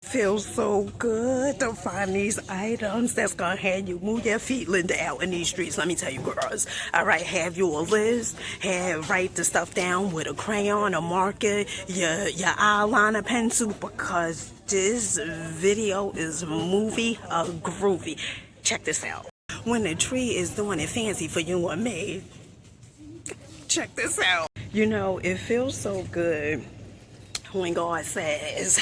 Feels so good to find these items that's gonna have you move your feet, Linda, out in these streets. Let me tell you, girls. All right, have you a list? Write the stuff down with a crayon, a marker, your eyeliner pencil, because this video is movie groovy. Check this out. When the tree is doing it fancy for you and me, check this out. You know, it feels so good when God says,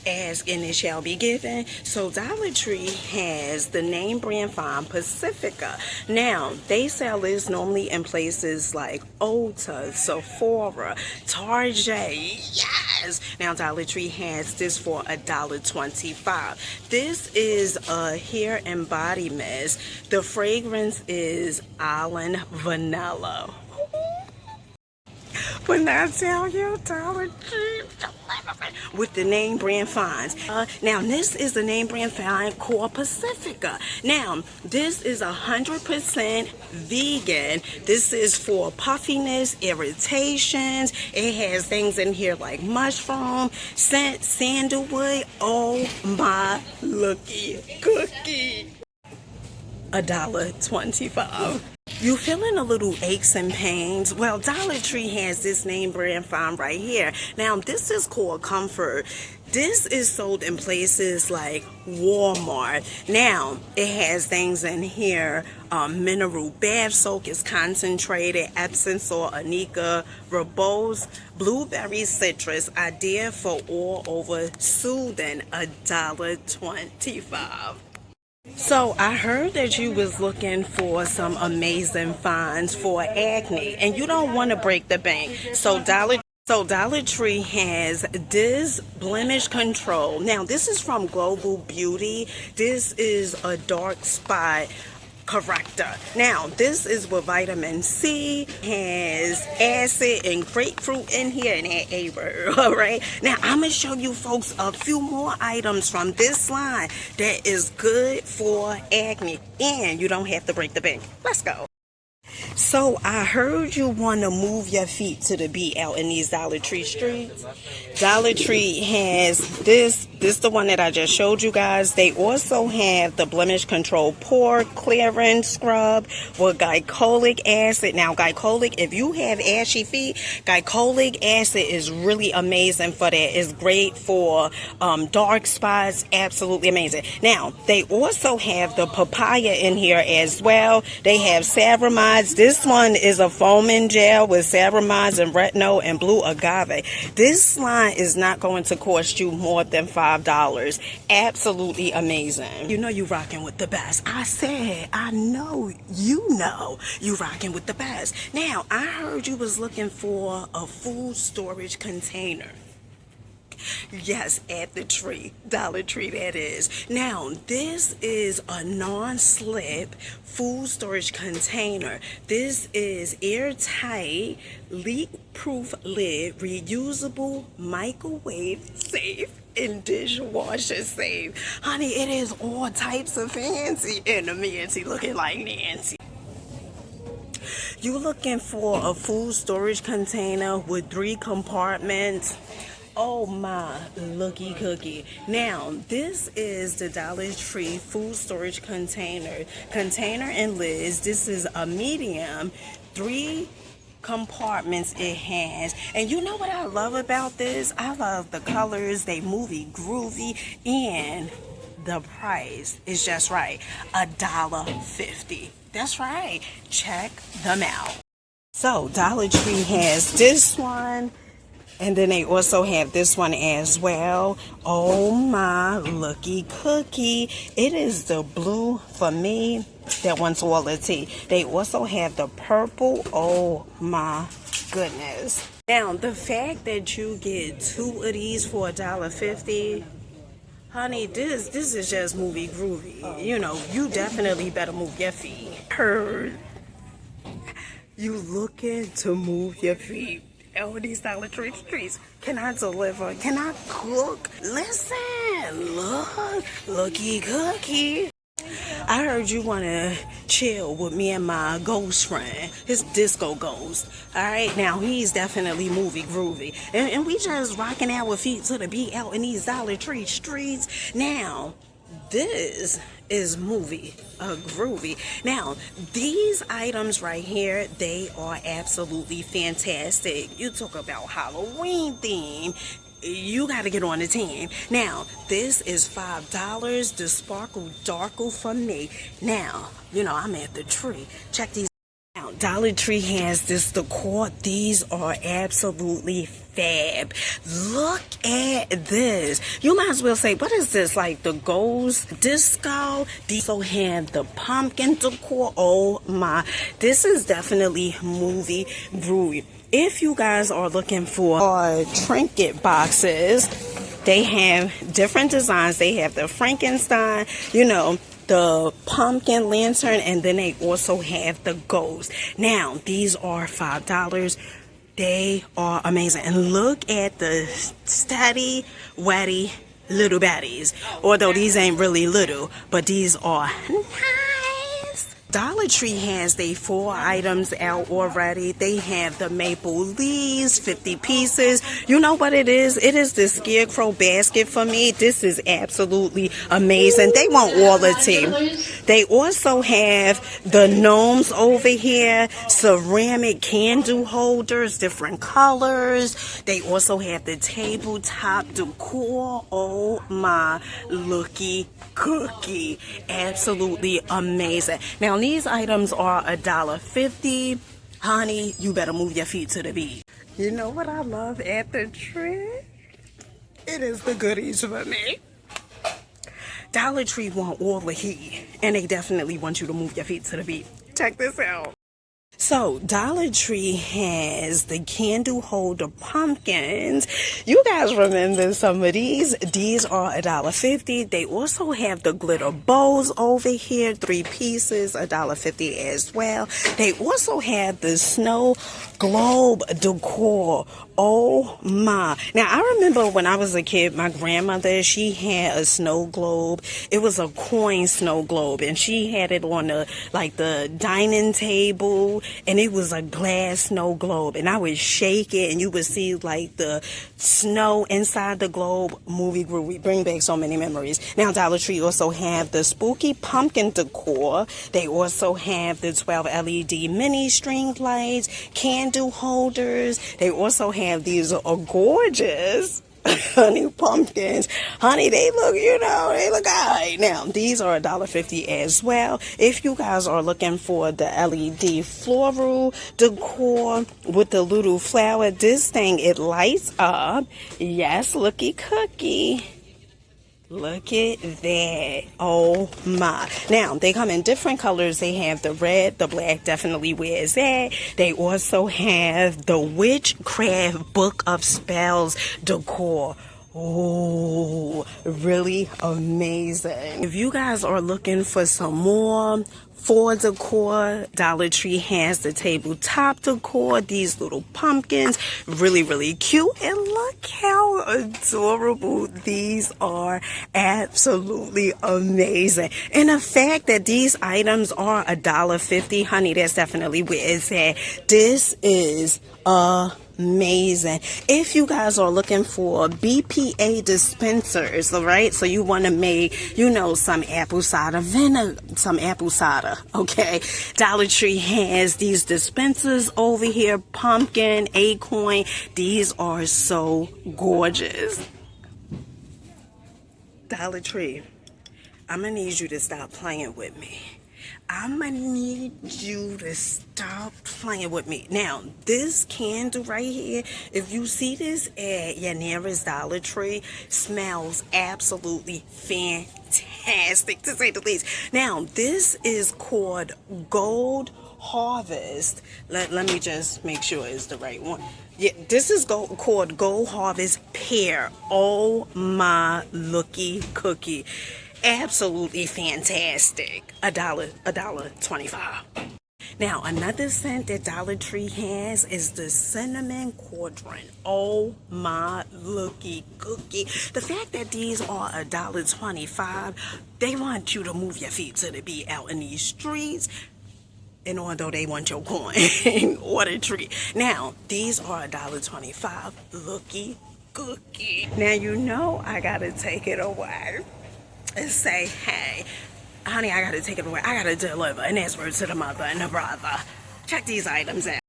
ask and it shall be given. So Dollar Tree has the name brand fine Pacifica. Now, they sell this normally in places like Ulta, Sephora, Target. Yes! Now, Dollar Tree has this for $1.25. This is a hair and body mist. The fragrance is Island Vanilla. When I tell you, Dollar Tree, with the name brand fines. Now, this is the name brand fine called Pacifica. Now, this is 100% vegan. This is for puffiness, irritations. It has things in here like mushroom, scent, sandalwood. Oh my looky cookie. $1.25. You feeling a little aches and pains? Well, Dollar Tree has this name brand fine right here. Now, this is called Comfort. This is sold in places like Walmart. Now, it has things in here. Mineral bath soak is concentrated, Epsom salt, Anika, Ribose, blueberry citrus, idea for all over soothing, $1.25. So I heard that you was looking for some amazing finds for acne and you don't want to break the bank. So Dollar Tree has this blemish control. Now this is from Global Beauty. This is a dark spot corrector. Now this is with vitamin C, has acid and grapefruit in here and that A word. All right, now I'm gonna show you folks a few more items from this line that is good for acne and you don't have to break the bank. Let's go. So I heard you want to move your feet to the beat out in these Dollar Tree streets. Dollar Tree has this the one that I just showed you guys. They also have the blemish control pore clearing scrub with glycolic acid. Now glycolic, if you have ashy feet, glycolic acid is really amazing for that. It's great for dark spots, absolutely amazing. Now they also have the papaya in here as well. They have ceramides. This one is a foaming gel with ceramides and retinol and blue agave. This line is not going to cost you more than $5. Absolutely amazing. You know you rocking with the best. I said, I know you rocking with the best. Now, I heard you was looking for a food storage container. Yes, at the tree, Dollar Tree that is. Now, this is a non-slip food storage container. This is airtight, leak-proof lid, reusable, microwave safe, and dishwasher safe. Honey, it is all types of fancy and a Nancy looking like Nancy. You looking for a food storage container with 3 compartments? Oh my looky cookie. Now this is the Dollar Tree food storage container and lids. This is a medium, 3 compartments it has. And you know what I love about this? I love the colors. They movie groovy and the price is just right. $1.50. That's right. Check them out. So Dollar Tree has this one. And then they also have this one as well. Oh my looky cookie. It is the blue for me. That one's all the tea. They also have the purple. Oh my goodness. Now the fact that you get 2 of these for $1.50. Honey, this is just movie groovy. You know, you definitely better move your feet. Heard you looking to move your feet. Oh, these Dollar Tree streets. Can I deliver? Can I cook? Listen, looky cookie. I heard you want to chill with me and my ghost friend, his disco ghost. All right, now he's definitely movie groovy. And we just rocking out with feet to the beat out in these Dollar Tree streets. Now, this is movie groovy. Now, these items right here, they are absolutely fantastic. You talk about Halloween theme. You got to get on the team. Now, this is $5. The Sparkle Darkle for me. Now, you know, I'm at the tree. Check these out. Dollar Tree has this decor. These are absolutely fab. Look at this. You might as well say, what is this? Like the ghost disco? These also have the pumpkin decor. Oh my. This is definitely movie groovy. If you guys are looking for trinket boxes, they have different designs. They have the Frankenstein, you know, the pumpkin lantern, and then they also have the ghost. Now, these are $5. They are amazing. And look at the steady, wetty little baddies. Although these ain't really little, but these are nice. Dollar Tree has their 4 items out already. They have the maple leaves, 50 pieces. You know what it is? It is the scarecrow basket for me. This is absolutely amazing. They want all the tea. They also have the gnomes over here, ceramic candle holders, different colors. They also have the tabletop decor. Oh my, looky cookie. Absolutely amazing. Now, these items are $1.50. Honey, you better move your feet to the beat. You know what I love at the tree? It is the goodies for me. Dollar Tree want all the heat, and they definitely want you to move your feet to the beat. Check this out. So, Dollar Tree has the candle holder pumpkins. You guys remember some of these? These are $1.50. They also have the glitter bows over here, 3 pieces, $1.50 as well. They also have the snow globe decor. Oh my. Now, I remember when I was a kid, my grandmother, she had a snow globe. It was a coin snow globe, and she had it on the dining table, and it was a glass snow globe, and I would shake it, and you would see like the snow inside the globe. Movie groovy. Bring back so many memories. Now, Dollar Tree also have the spooky pumpkin decor. They also have the 12 LED mini string lights, candle holders. They also have these are gorgeous honey pumpkins. Honey, they look, they look alright. Now, these are $1.50 as well. If you guys are looking for the LED floral decor with the little flower, this thing, it lights up. Yes, looky cookie. Look at that. Oh my. Now, they come in different colors. They have the red, the black, definitely wears that. They also have the Witchcraft Book of Spells decor. Oh, really amazing. If you guys are looking for some more for decor, Dollar Tree has the tabletop decor, these little pumpkins, really, really cute. And look how adorable these are. Absolutely amazing. And the fact that these items are $1.50, honey, that's definitely where it's at. This is amazing. If you guys are looking for BPA dispensers, all right, so you want to make, some apple cider vinegar, some apple cider, okay, Dollar Tree has these dispensers over here, pumpkin, acorn. These are so gorgeous. Dollar Tree, I'm gonna need you to stop playing with me. I'm gonna need you to stop playing with me. Now, this candle right here, if you see this at your nearest Dollar Tree, smells absolutely fantastic, to say the least. Now, this is called Gold Harvest. Let me just make sure it's the right one. Yeah, this is called Gold Harvest Pear. Oh my looky cookie. Absolutely fantastic. $1.25. Now, another scent that Dollar Tree has is the cinnamon quadrant. Oh my looky cookie. The fact that these are $1.25, they want you to move your feet to the beat out in these streets. And although they want your coin or the treat. Now, these are $1.25. Looky cookie. Now, you know I gotta take it away and say, hey, honey, I gotta take it away. I gotta deliver. And that's word to the mother and the brother. Check these items out.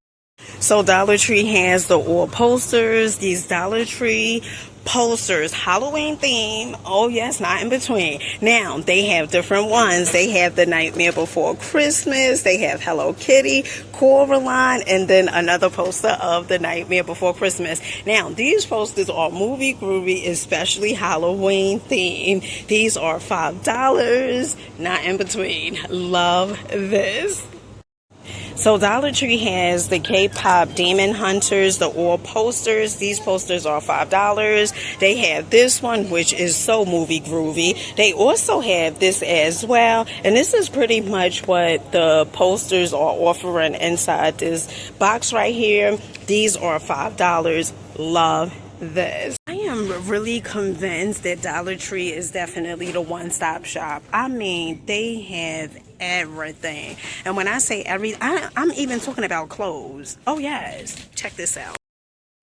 So Dollar Tree has the oil posters. These Dollar Tree posters, Halloween theme. Oh yes, not in between. Now they have different ones. They have the Nightmare Before Christmas. They have Hello Kitty, Coraline, and then another poster of the Nightmare Before Christmas. Now these posters are movie groovy, especially Halloween themed. These are $5, not in between. Love this. So Dollar Tree has the K-pop Demon Hunters, the oil posters. These posters are $5. They have this one, which is so movie groovy. They also have this as well. And this is pretty much what the posters are offering inside this box right here. These are $5. Love this. I am really convinced that Dollar Tree is definitely the one-stop shop. I mean, they have everything. And when I say everything, I'm even talking about clothes. Oh yes, check this out.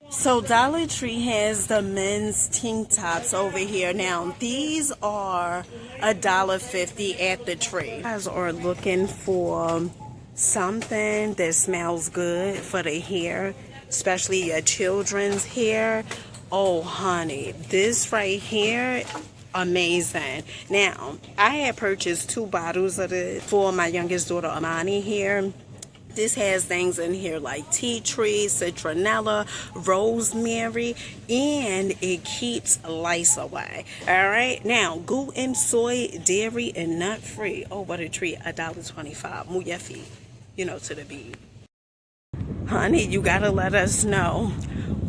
So Dollar Tree has the men's tank tops over here. Now these are $1.50 at the tree. You guys are looking for something that smells good for the hair, especially your children's hair. Oh honey, this right here, amazing. Now I had purchased 2 bottles of it for my youngest daughter Amani here. This has things in here like tea tree, citronella, rosemary, and it keeps lice away. All right, now gluten, soy, dairy, and nut free. Oh, what a treat. $1.25. Move your feet, you know, to the beat. Honey, you gotta let us know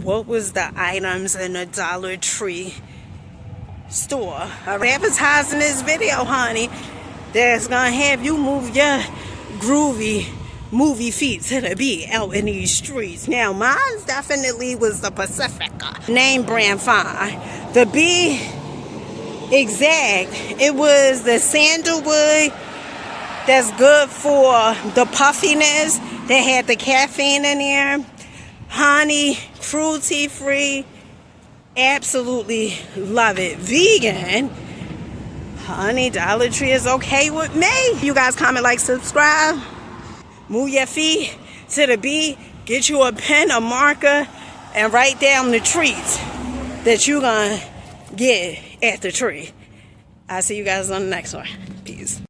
what was the items in the Dollar Tree store. I'm advertising this video, honey, that's gonna have you move your groovy movie feet to the beat out in these streets. Now mine definitely was the Pacifica name brand fine. The B exact, it was the sandalwood that's good for the puffiness. They had the caffeine in there. Honey, cruelty free. Absolutely love it. Vegan. Honey, Dollar Tree is okay with me. You guys comment, like, subscribe. Move your feet to the beat. Get you a pen, a marker, and write down the treats that you're gonna get at the tree. I'll see you guys on the next one. Peace.